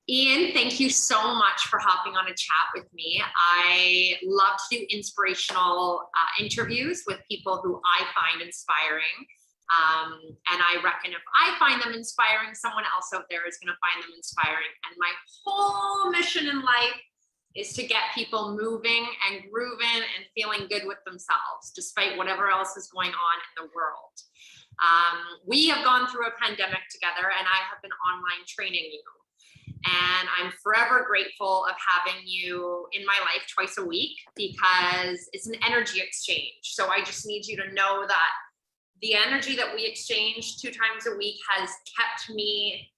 Ian, thank you so much for hopping on a chat with me. I love to do inspirational interviews with people who I find inspiring. And I reckon if I find them inspiring, someone else out there is going to find them inspiring. And my whole mission in life is to get people moving and grooving and feeling good with themselves, despite whatever else is going on in the world. We have gone through a pandemic together, and I have been online training you. And I'm forever grateful of having you in my life twice a week, because it's an energy exchange. So I just need you to know that the energy that we exchange 2 times a week has kept me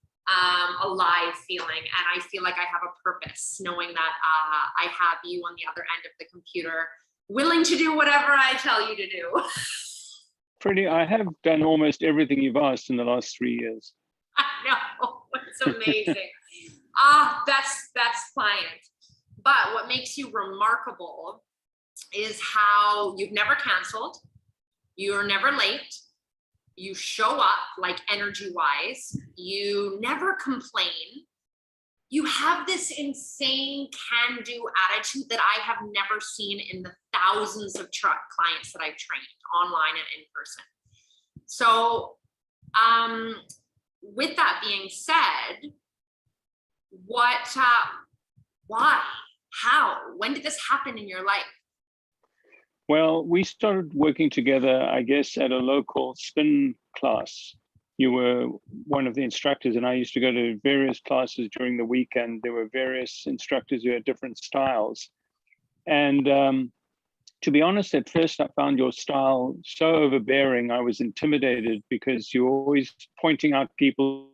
alive feeling. And I feel like I have a purpose, knowing that I have you on the other end of the computer, willing to do whatever I tell you to do. I have done almost everything you've asked in the last 3 years. I know, it's amazing. Best client. But what makes you remarkable is how you've never canceled, you're never late, you show up like energy wise, you never complain, you have this insane can-do attitude that I have never seen in the thousands of clients that I've trained online and in person. So with that being said, why, how, when did this happen in your life? Well, we started working together, I guess, at a local spin class. You were one of the instructors, and I used to go to various classes during the week, and there were various instructors who had different styles. And to be honest, at first I found your style so overbearing, I was intimidated, because you're always pointing out people.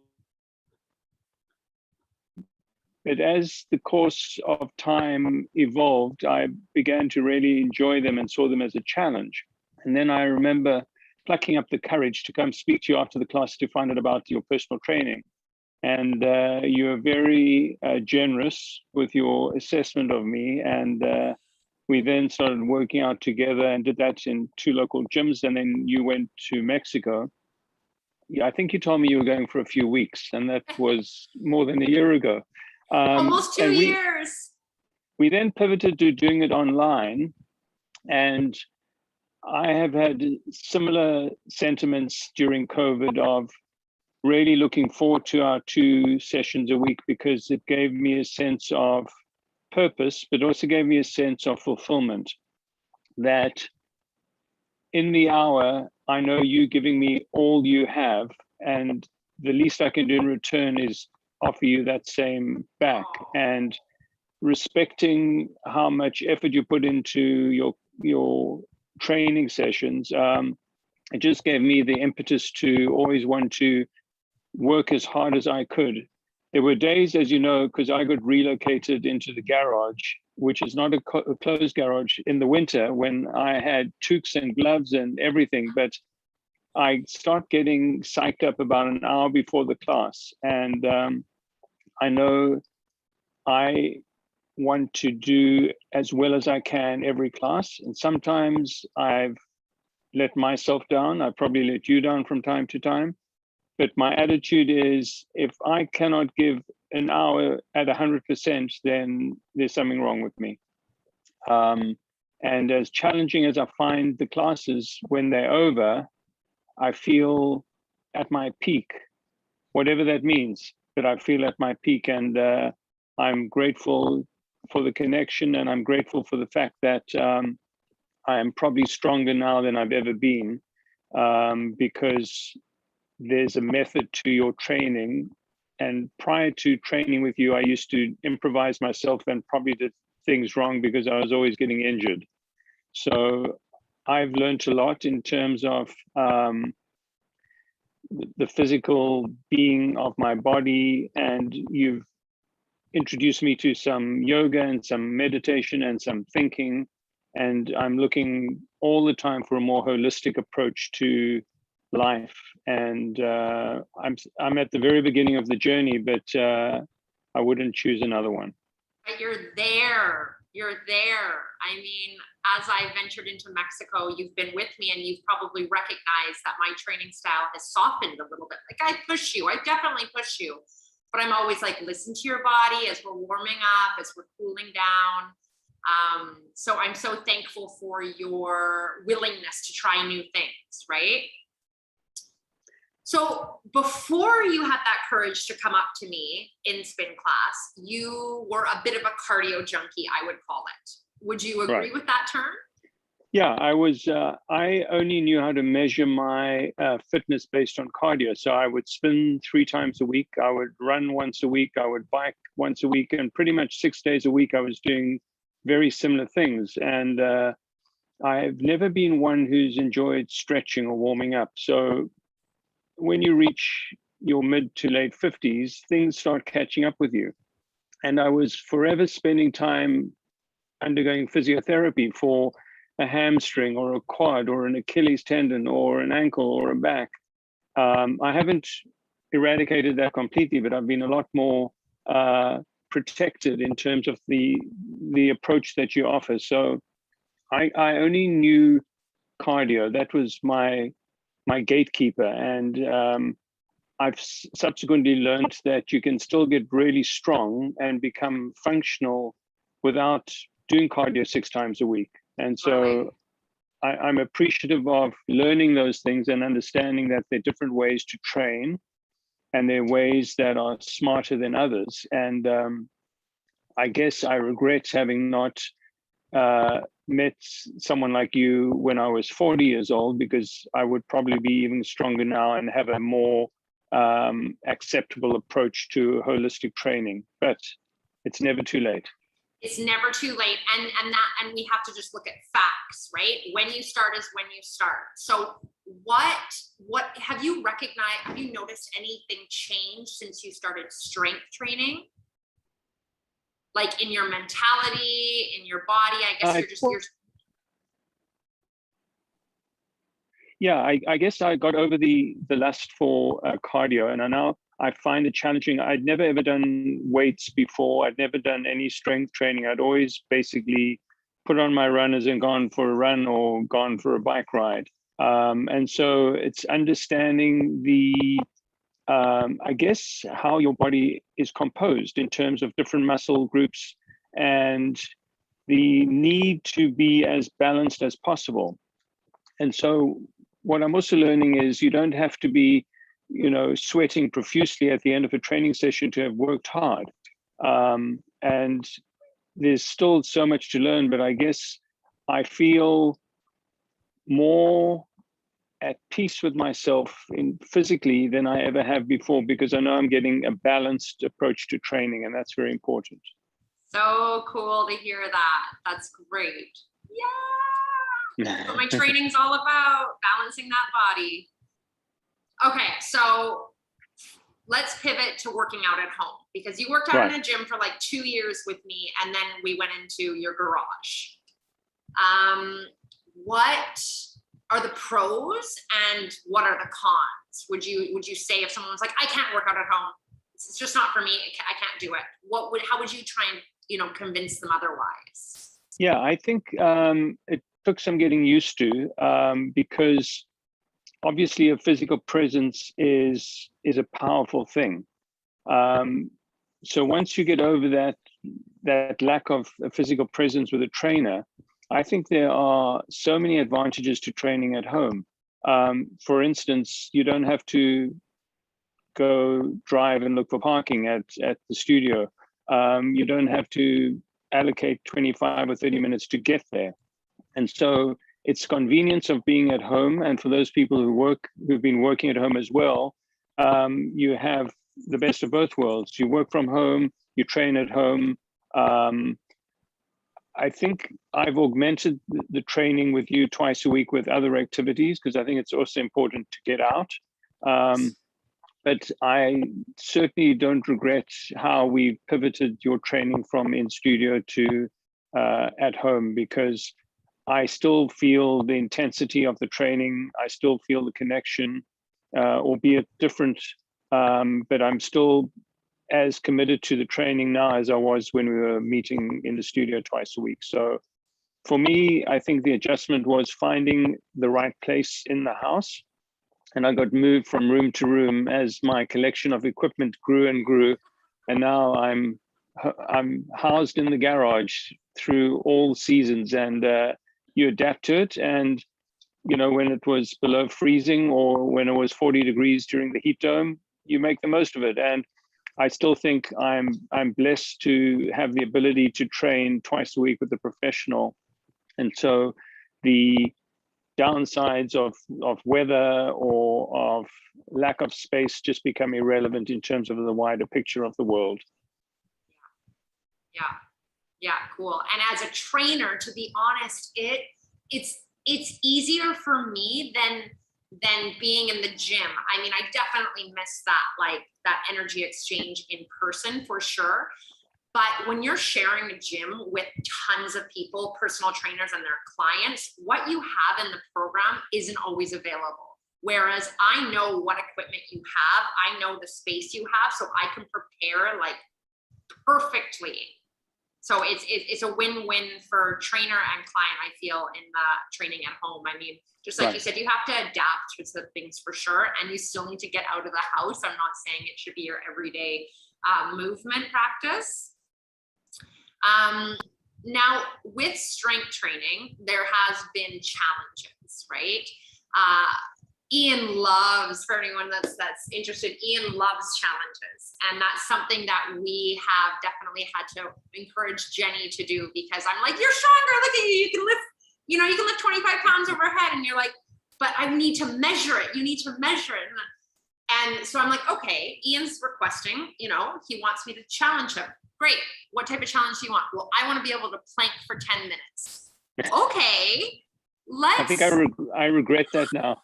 But as the course of time evolved, I began to really enjoy them and saw them as a challenge. And then I remember plucking up the courage to come speak to you after the class to find out about your personal training. And you were very generous with your assessment of me. And we then started working out together and did that in 2 local gyms. And then you went to Mexico. Yeah, I think you told me you were going for a few weeks, and that was more than a year ago. Almost 2 years. We then pivoted to doing it online, and I have had similar sentiments during COVID of really looking forward to our 2 sessions a week, because it gave me a sense of purpose, but also gave me a sense of fulfillment, that in the hour, I know you giving me all you have, and the least I can do in return is offer you that same back, and respecting how much effort you put into your training sessions. It just gave me the impetus to always want to work as hard as I could. There were days, as you know, because I got relocated into the garage, which is not a closed garage, in the winter, when I had toques and gloves and everything, but I start getting psyched up about an hour before the class. And I know I want to do as well as I can every class. And sometimes I've let myself down. I probably let you down from time to time. But my attitude is, if I cannot give an hour at 100%, then there's something wrong with me. And as challenging as I find the classes, when they're over, I feel at my peak, whatever that means, but I feel at my peak. And I'm grateful for the connection, and I'm grateful for the fact that I am probably stronger now than I've ever been, because there's a method to your training. And prior to training with you, I used to improvise myself and probably did things wrong because I was always getting injured. So I've learned a lot in terms of the physical being of my body, and you've introduced me to some yoga and some meditation and some thinking, and I'm looking all the time for a more holistic approach to life. And I'm at the very beginning of the journey, but I wouldn't choose another one. But you're there. I mean, as I ventured into Mexico, you've been with me, and you've probably recognized that my training style has softened a little bit. Like, I push you. I definitely push you. but I'm always like, listen to your body as we're warming up, as we're cooling down. So I'm so thankful for your willingness to try new things, right? So before you had that courage to come up to me in spin class, you were a bit of a cardio junkie, I would call it. Would you agree with that term? Yeah, I only knew how to measure my fitness based on cardio. So I would spin 3 times a week. I would run once a week. I would bike once a week. And pretty much 6 days a week, I was doing very similar things. And I've never been one who's enjoyed stretching or warming up. So when you reach your mid to late 50s, things start catching up with you. And I was forever spending time undergoing physiotherapy for a hamstring or a quad or an Achilles tendon or an ankle or a back. I haven't eradicated that completely, but I've been a lot more protected in terms of the approach that you offer. So I only knew cardio. That was my gatekeeper. And I've subsequently learned that you can still get really strong and become functional without doing cardio 6 times a week. And so I'm appreciative of learning those things and understanding that there are different ways to train and there are ways that are smarter than others. And I guess I regret having not met someone like you when I was 40 years old, because I would probably be even stronger now and have a more acceptable approach to holistic training. But it's never too late. It's never too late. And we have to just look at facts, right? When you start is when you start. So what have you recognized, have you noticed anything change since you started strength training? Like in your mentality, in your body? I guess Yeah, I guess I got over the lust for cardio, and I find it challenging. I'd never ever done weights before. I'd never done any strength training. I'd always basically put on my runners and gone for a run or gone for a bike ride. And so it's understanding I guess, how your body is composed in terms of different muscle groups and the need to be as balanced as possible. And so what I'm also learning is you don't have to be, sweating profusely at the end of a training session to have worked hard. And there's still so much to learn, but I guess I feel more at peace with myself physically than I ever have before, because I know I'm getting a balanced approach to training, and that's very important. So cool to hear that. That's great. Yeah. That's what my training's all about, balancing that body. Okay, so let's pivot to working out at home, because you worked out in a gym for like 2 years with me, and then we went into your garage. What are the pros and what are the cons? Would you say, if someone was like, I can't work out at home, it's just not for me, I can't do it, how would you try and convince them otherwise? Yeah, I think it took some getting used to, because obviously a physical presence is a powerful thing. So once you get over that lack of a physical presence with a trainer, I think there are so many advantages to training at home. For instance, you don't have to go drive and look for parking at the studio. You don't have to allocate 25 or 30 minutes to get there. And so it's convenience of being at home. And for those people who've been working at home as well, you have the best of both worlds. You work from home, you train at home. I think I've augmented the training with you twice a week with other activities, because I think it's also important to get out. But I certainly don't regret how we pivoted your training from in studio to at home, because I still feel the intensity of the training. I still feel the connection, albeit different, but I'm still as committed to the training now as I was when we were meeting in the studio twice a week. So for me, I think the adjustment was finding the right place in the house and I got moved from room to room as my collection of equipment grew and grew. And now I'm housed in the garage through all seasons, and you adapt to it. And when it was below freezing or when it was 40 degrees during the heat dome, you make the most of it. And I still think I'm blessed to have the ability to train twice a week with a professional. And so the downsides of weather or of lack of space just become irrelevant in terms of the wider picture of the world. Yeah, cool. And as a trainer, to be honest, it's easier for me than being in the gym. I mean, I definitely miss that energy exchange in person for sure. But when you're sharing a gym with tons of people, personal trainers and their clients, what you have in the program isn't always available. Whereas I know what equipment you have, I know the space you have, so I can prepare like perfectly. So it's a win-win for trainer and client, I feel, in the training at home. I mean, just like you said, you have to adapt to the things for sure, and you still need to get out of the house. I'm not saying it should be your everyday movement practice. Now, with strength training, there has been challenges, right? Ian loves, for anyone that's interested, Ian loves challenges. And that's something that we have definitely had to encourage Jenny to do, because I'm like, you're stronger, look at you, you can lift 25 pounds overhead. And you're like, but I need to measure it. You need to measure it. And so I'm like, okay, Ian's requesting, he wants me to challenge him. Great. What type of challenge do you want? Well, I want to be able to plank for 10 minutes. Okay. I think I regret that now.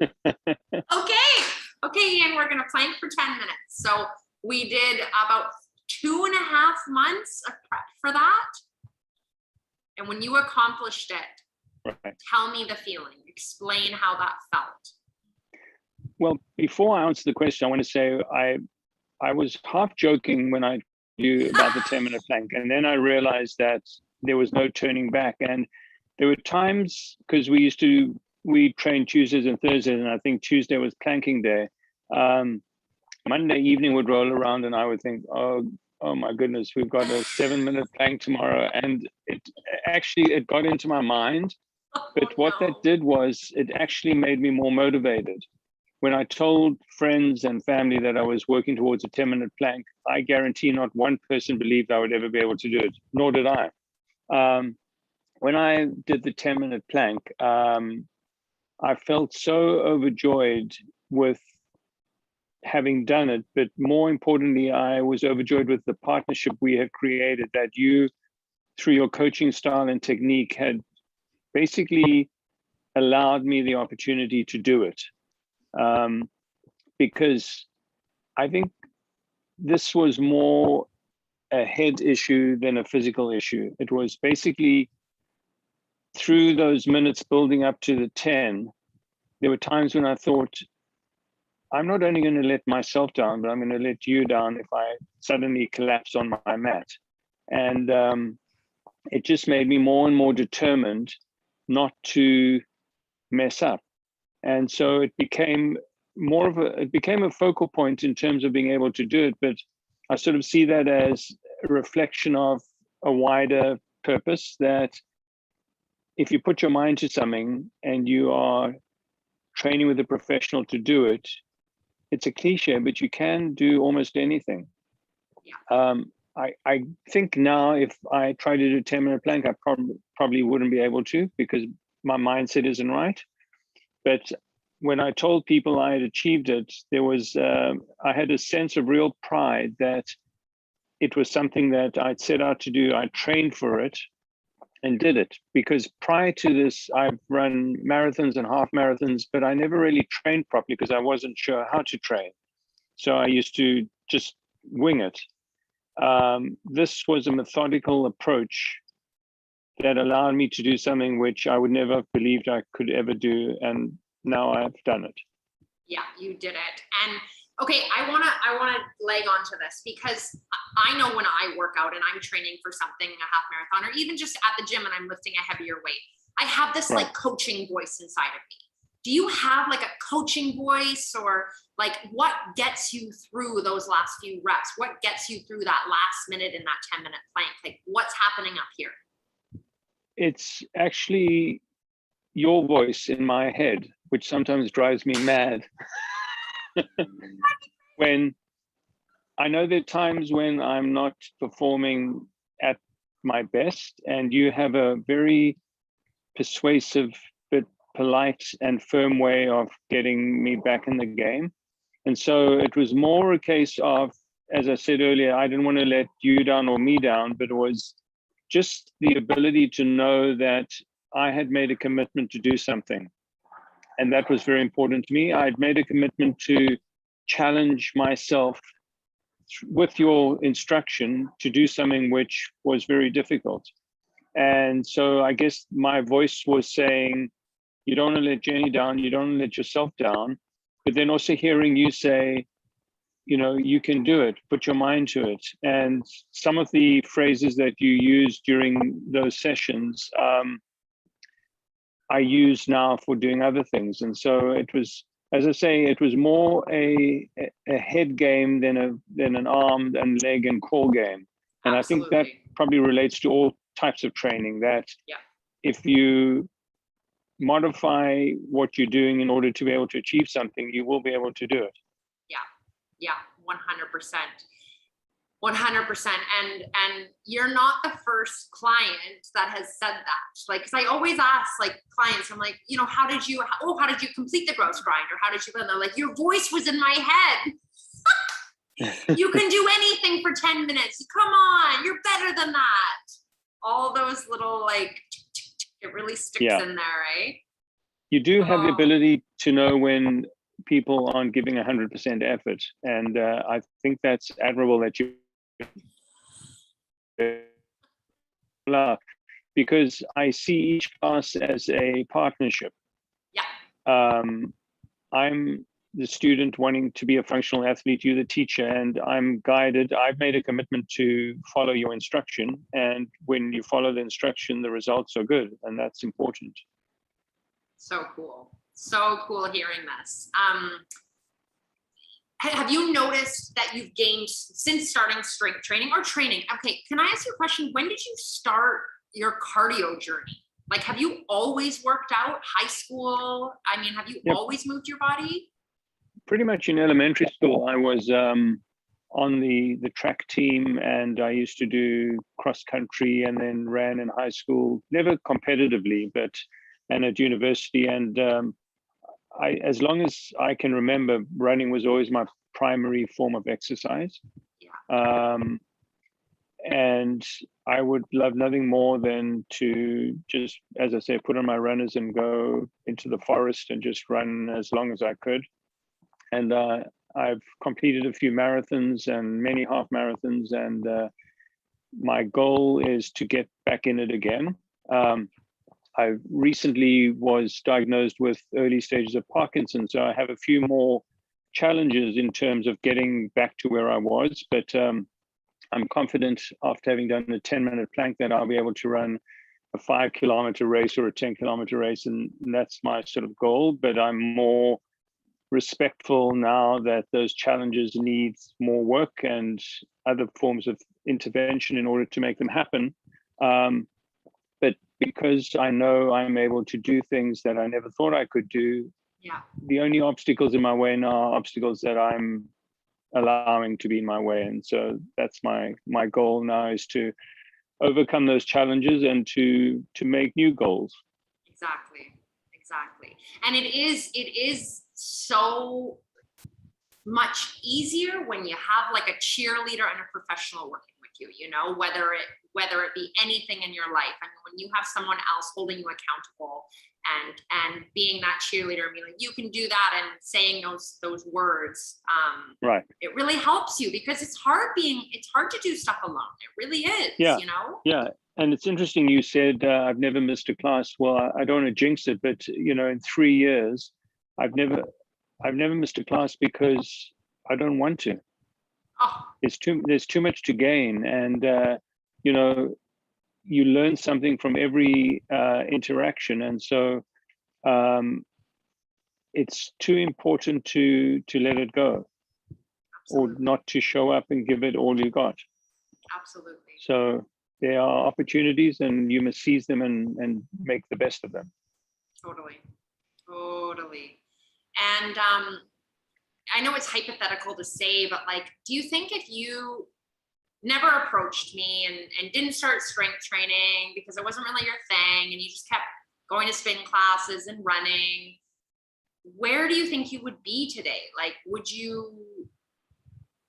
Okay, Ian, we're going to plank for 10 minutes. So we did about 2.5 months of prep for that. And when you accomplished it, tell me the feeling. Explain how that felt. Well, before I answer the question, I want to say I was half joking when I knew about the 10-minute plank. And then I realized that there was no turning back. And there were times, because we trained Tuesdays and Thursdays, and I think Tuesday was planking day. Monday evening would roll around and I would think, oh my goodness, we've got a 7-minute plank tomorrow. And it got into my mind. But what that did was it actually made me more motivated. When I told friends and family that I was working towards a 10-minute plank, I guarantee not one person believed I would ever be able to do it, nor did I. When I did the 10-minute plank, I felt so overjoyed with having done it, but more importantly, I was overjoyed with the partnership we had created, that you, through your coaching style and technique, had basically allowed me the opportunity to do it. Because I think this was more a head issue than a physical issue. It was basically through those minutes building up to the 10, there were times when I thought, I'm not only going to let myself down, but I'm going to let you down if I suddenly collapse on my mat. And it just made me more and more determined not to mess up. And so it became a focal point in terms of being able to do it. But I sort of see that as a reflection of a wider purpose, that if you put your mind to something and you are training with a professional to do it, it's a cliche, but you can do almost anything. Yeah. I think now if I try to do a 10-minute plank, I probably wouldn't be able to, because my mindset isn't right. But when I told people I had achieved it, there was I had a sense of real pride that it was something that I'd set out to do. I trained for it and did it, because prior to this, I've run marathons and half marathons, but I never really trained properly because I wasn't sure how to train. So I used to just wing it. This was a methodical approach that allowed me to do something which I would never have believed I could ever do. And now I've done it. Yeah, you did it. And okay, I wanna leg onto this, because I know when I work out and I'm training for something, a half marathon, or even just at the gym and I'm lifting a heavier weight, I have this like coaching voice inside of me. do you have like a coaching voice, or like what gets you through those last few reps? What gets you through that last minute in that 10-minute plank? Like what's happening up here? It's actually your voice in my head, which sometimes drives me mad. When I know there are times when I'm not performing at my best, and you have a very persuasive but polite and firm way of getting me back in the game. And so it was more a case of, as I said earlier, I didn't want to let you down or me down, but it was just the ability to know that I had made a commitment to do something. And that was very important to me. I'd made a commitment to challenge myself with your instruction to do something which was very difficult. And so I guess my voice was saying, you don't want to let Jenny down, you don't want to let yourself down, but then also hearing you say, you know, you can do it, put your mind to it. And some of the phrases that you used during those sessions, I use now for doing other things. And so it was, as I say, it was more a head game than an arm and leg and core game. And Absolutely. I think that probably relates to all types of training, that if you modify what you're doing in order to be able to achieve something, you will be able to do it. Yeah, 100%. 100%. And you're not the first client that has said that. Like, cause I always ask like clients, I'm like, you know, how did you complete the growth grind? Or how did you, and they're like, your voice was in my head. You can do anything for 10 minutes. Come on, you're better than that. All those little, like, it really sticks in there, right? You do have the ability to know when people aren't giving 100% effort. And I think that's admirable that you, because I see each class as a partnership. I'm the student wanting to be a functional athlete, you're the teacher, and I'm guided. I've made a commitment to follow your instruction. And when you follow the instruction, the results are good. And that's important. So cool. So cool hearing this. Have you noticed that you've gained since starting strength training or training? Okay, can I ask you a question? When did you start your cardio journey? Like, have you always worked out? High school? I mean, have you always moved your body? Pretty much in elementary school, I was on the track team, and I used to do cross country, and then ran in high school, never competitively, but and at university. And as long as I can remember, running was always my primary form of exercise. And I would love nothing more than to just, as I say, put on my runners and go into the forest and just run as long as I could. And I've completed a few marathons and many half marathons, and my goal is to get back in it again. I recently was diagnosed with early stages of Parkinson's, so I have a few more challenges in terms of getting back to where I was, but I'm confident after having done a 10-minute plank that I'll be able to run a 5-kilometer race or a 10-kilometer race, and that's my sort of goal. But I'm more respectful now that those challenges need more work and other forms of intervention in order to make them happen. But because I know I'm able to do things that I never thought I could do, the only obstacles in my way now are obstacles that I'm allowing to be in my way. And so that's my goal now, is to overcome those challenges and to make new goals. Exactly. And it is so much easier when you have like a cheerleader and a professional working with you, you know, whether it be anything in your life. I mean, when you have someone else holding you accountable and being that cheerleader and being like, you can do that, and saying those words, right, it really helps you, because it's hard to do stuff alone. It really is, you know? Yeah. And it's interesting you said, I've never missed a class. Well, I don't want to jinx it, but you know, in 3 years, I've never missed a class because I don't want to. There's too much to gain. And you know, you learn something from every interaction. And so it's too important to let it go, or Absolutely. not to show up and give it all you got. Absolutely. So there are opportunities, and you must seize them and make the best of them. Totally. Totally. And I know it's hypothetical to say, but like, do you think if you never approached me and didn't start strength training because it wasn't really your thing, and you just kept going to spin classes and running, where do you think you would be today? Like, would you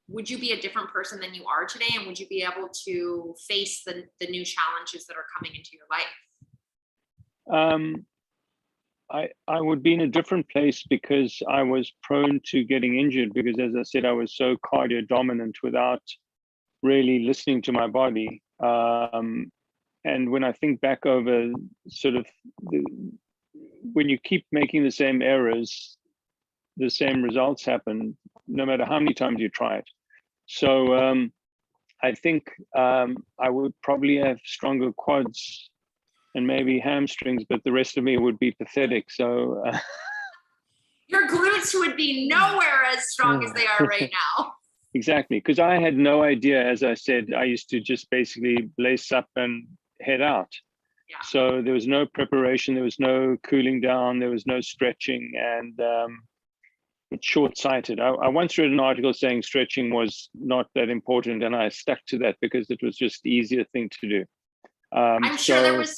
be a different person than you are today? And would you be able to face the new challenges that are coming into your life? I would be in a different place because I was prone to getting injured, because, as I said, I was so cardio dominant without really listening to my body. And when I think back over sort of when you keep making the same errors, the same results happen, no matter how many times you try it. So I think I would probably have stronger quads and maybe hamstrings, but the rest of me would be pathetic. So your glutes would be nowhere as strong as they are right now. Exactly, because I had no idea. As I said, I used to just basically lace up and head out. Yeah. So there was no preparation, there was no cooling down, there was no stretching, and it's short-sighted. I once read an article saying stretching was not that important, and I stuck to that because it was just the easier thing to do. I'm sure there was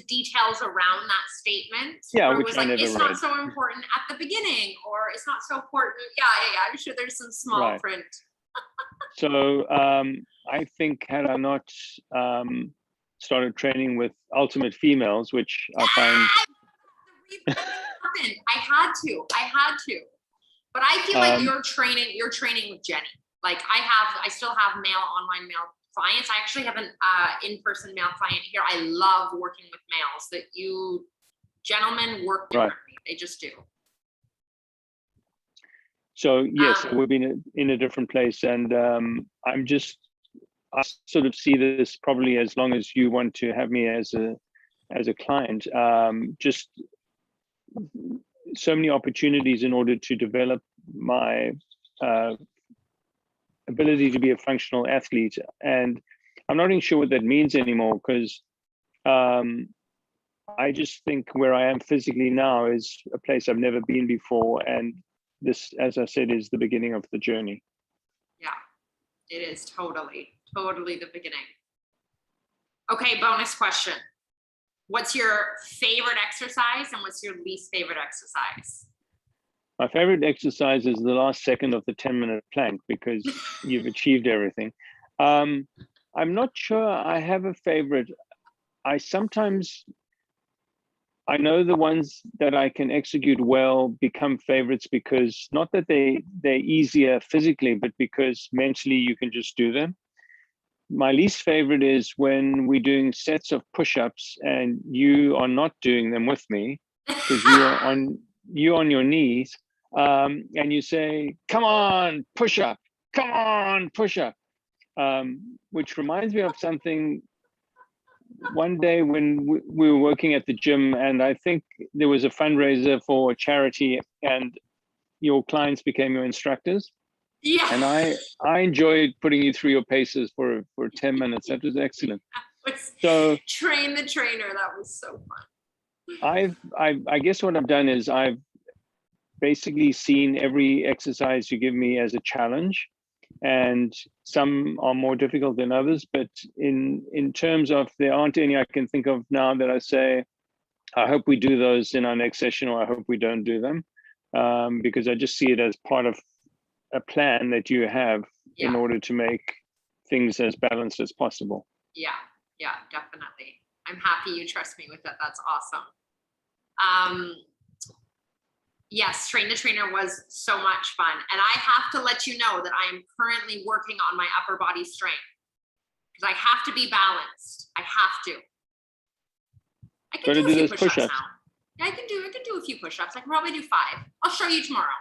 details around that statement. Yeah, where which it was I like, never it's read. not so important at the beginning, or it's not so important. Yeah. I'm sure there's some small print. So I think had I not started training with Ultimate Females, which I find I had to, but I feel like you're training with Jenny. Like I still have online male clients. I actually have an in-person male client here. I love working with males. That you gentlemen work differently. They just do. So yes, we've been in a different place, and I sort of see this probably as long as you want to have me as a client. Just so many opportunities in order to develop my ability to be a functional athlete, and I'm not even sure what that means anymore, because I just think where I am physically now is a place I've never been before, and this, as I said, is the beginning of the journey. Yeah, it is totally the beginning. Okay, bonus question. What's your favorite exercise and what's your least favorite exercise? My favorite exercise is the last second of the 10-minute plank, because you've achieved everything. I'm not sure I have a favorite. I know the ones that I can execute well become favorites because not that they're easier physically, but because mentally you can just do them. My least favorite is when we're doing sets of push-ups and you are not doing them with me, because you're on your knees, and you say, "Come on, push up! Come on, push up!" Which reminds me of something. One day when we were working at the gym, and I think there was a fundraiser for a charity, and your clients became your instructors. Yeah. And I enjoyed putting you through your paces for 10 minutes. That was excellent. So train the trainer. That was so fun. I guess what I've done is I've basically seen every exercise you give me as a challenge, and some are more difficult than others, but in terms of, there aren't any I can think of now that I say, I hope we do those in our next session, or I hope we don't do them, because I just see it as part of a plan that you have in order to make things as balanced as possible. Yeah, definitely. I'm happy you trust me with that. That's awesome. Yes, Train the Trainer was so much fun. And I have to let you know that I am currently working on my upper body strength, because I have to be balanced. I have to. I can do a few push-ups now. Yeah, I can do a few push-ups. I can probably do 5. I'll show you tomorrow.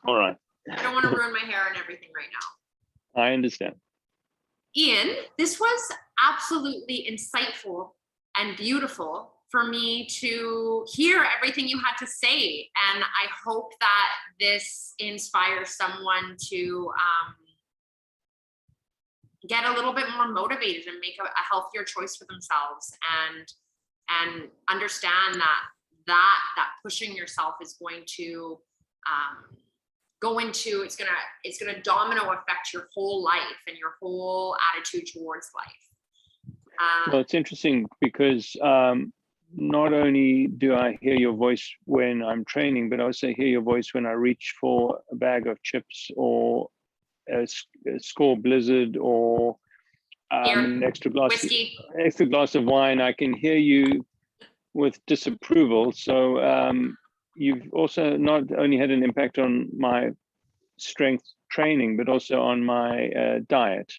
All right. I don't want to ruin my hair and everything right now. I understand. Ian, this was absolutely insightful and beautiful. for me to hear everything you had to say. And I hope that this inspires someone to get a little bit more motivated and make a healthier choice for themselves, and understand that pushing yourself is going to it's gonna domino affect your whole life and your whole attitude towards life. Well, it's interesting because not only do I hear your voice when I'm training, but I also hear your voice when I reach for a bag of chips or a Score Blizzard or an extra glass of wine. I can hear you with disapproval. So you've also not only had an impact on my strength training, but also on my diet.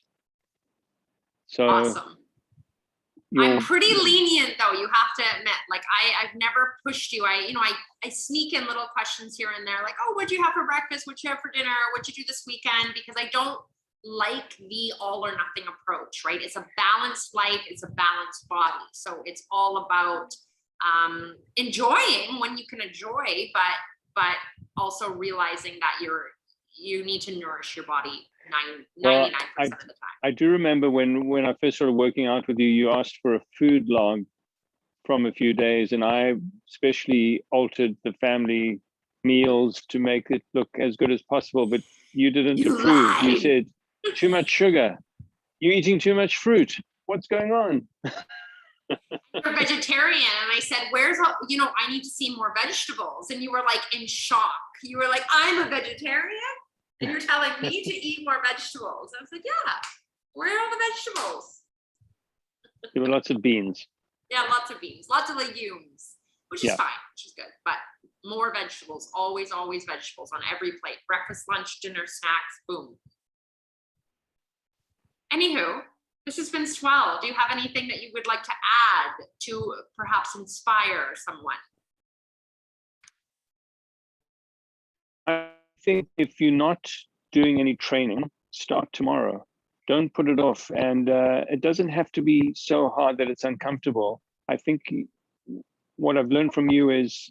So awesome. I'm pretty lenient though, you have to admit. Like I've never pushed you. I sneak in little questions here and there, like, oh, what'd you have for breakfast? What'd you have for dinner? What'd you do this weekend? Because I don't like the all or nothing approach, right? It's a balanced life, it's a balanced body. So it's all about enjoying when you can enjoy, but also realizing that you need to nourish your body 99% of the time. I do remember when I first started working out with you, you asked for a food log from a few days, and I especially altered the family meals to make it look as good as possible, but you didn't approve. Lied. You said, too much sugar. You're eating too much fruit. What's going on? You're a vegetarian. And I said, I need to see more vegetables. And you were like in shock. You were like, I'm a vegetarian? And you're telling me to eat more vegetables. I was like, yeah, where are the vegetables? There were lots of beans. Yeah, lots of beans, lots of legumes, which is fine, which is good. But more vegetables, always vegetables on every plate. Breakfast, lunch, dinner, snacks, boom. Anywho, this has been swell. Do you have anything that you would like to add to perhaps inspire someone? I think if you're not doing any training, start tomorrow. Don't put it off. And it doesn't have to be so hard that it's uncomfortable. I think what I've learned from you is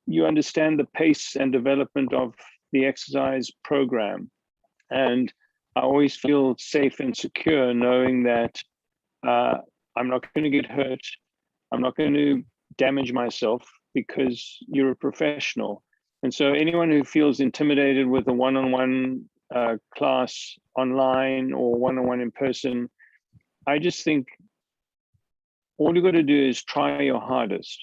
you understand the pace and development of the exercise program. And I always feel safe and secure knowing that I'm not going to get hurt. I'm not going to damage myself because you're a professional. And so anyone who feels intimidated with a one-on-one class online or one-on-one in person, I just think all you got to do is try your hardest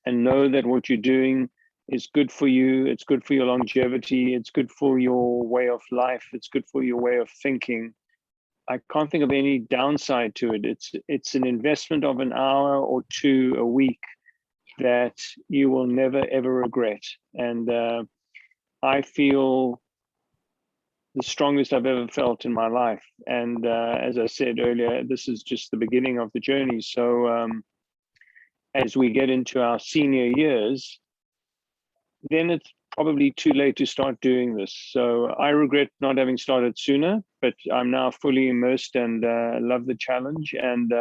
and know that what you're doing is good for you. It's good for your longevity. It's good for your way of life. It's good for your way of thinking. I can't think of any downside to it. It's an investment of an hour or two a week that you will never, ever regret. And I feel the strongest I've ever felt in my life. And as I said earlier, this is just the beginning of the journey. So as we get into our senior years, then it's probably too late to start doing this. So I regret not having started sooner, but I'm now fully immersed and love the challenge. And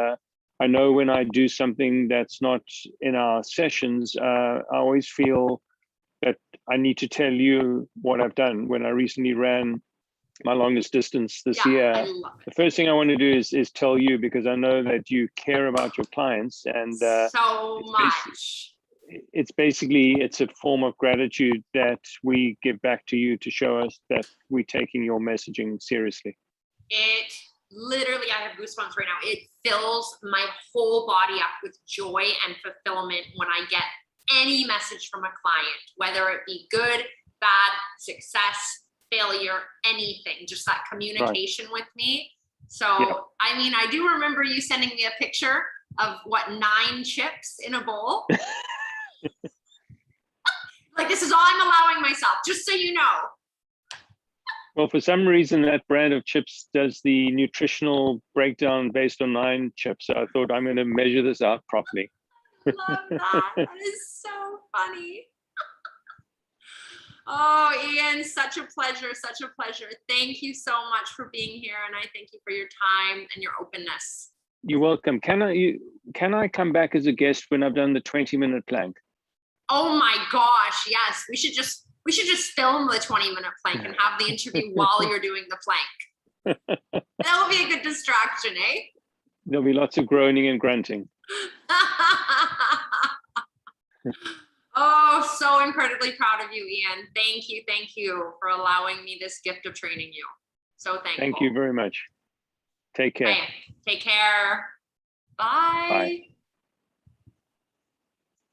I know when I do something that's not in our sessions, I always feel that I need to tell you what I've done. When I recently ran my longest distance this year, the first thing I want to do is tell you, because I know that you care about your clients, and so much. It's a form of gratitude that we give back to you to show us that we're taking your messaging seriously. It literally, I have goosebumps right now. It fills my whole body up with joy and fulfillment when I get any message from a client, whether it be good, bad, success, failure, anything, just that communication with me. So, I mean, I do remember you sending me a picture of 9 chips in a bowl. Like, this is all I'm allowing myself, just so you know. Well, for some reason, that brand of chips does the nutritional breakdown based on 9 chips. So I thought, I'm going to measure this out properly. I love that. That is so funny. Oh, Ian, such a pleasure, such a pleasure. Thank you so much for being here. And I thank you for your time and your openness. You're welcome. Can I come back as a guest when I've done the 20-minute plank? Oh my gosh, yes. We should just film the 20-minute plank and have the interview while you're doing the plank. That would be a good distraction, eh? There'll be lots of groaning and grunting. Oh, so incredibly proud of you, Ian. Thank you for allowing me this gift of training you. So thankful. Thank you very much. Take care. Okay, take care. Bye. Bye.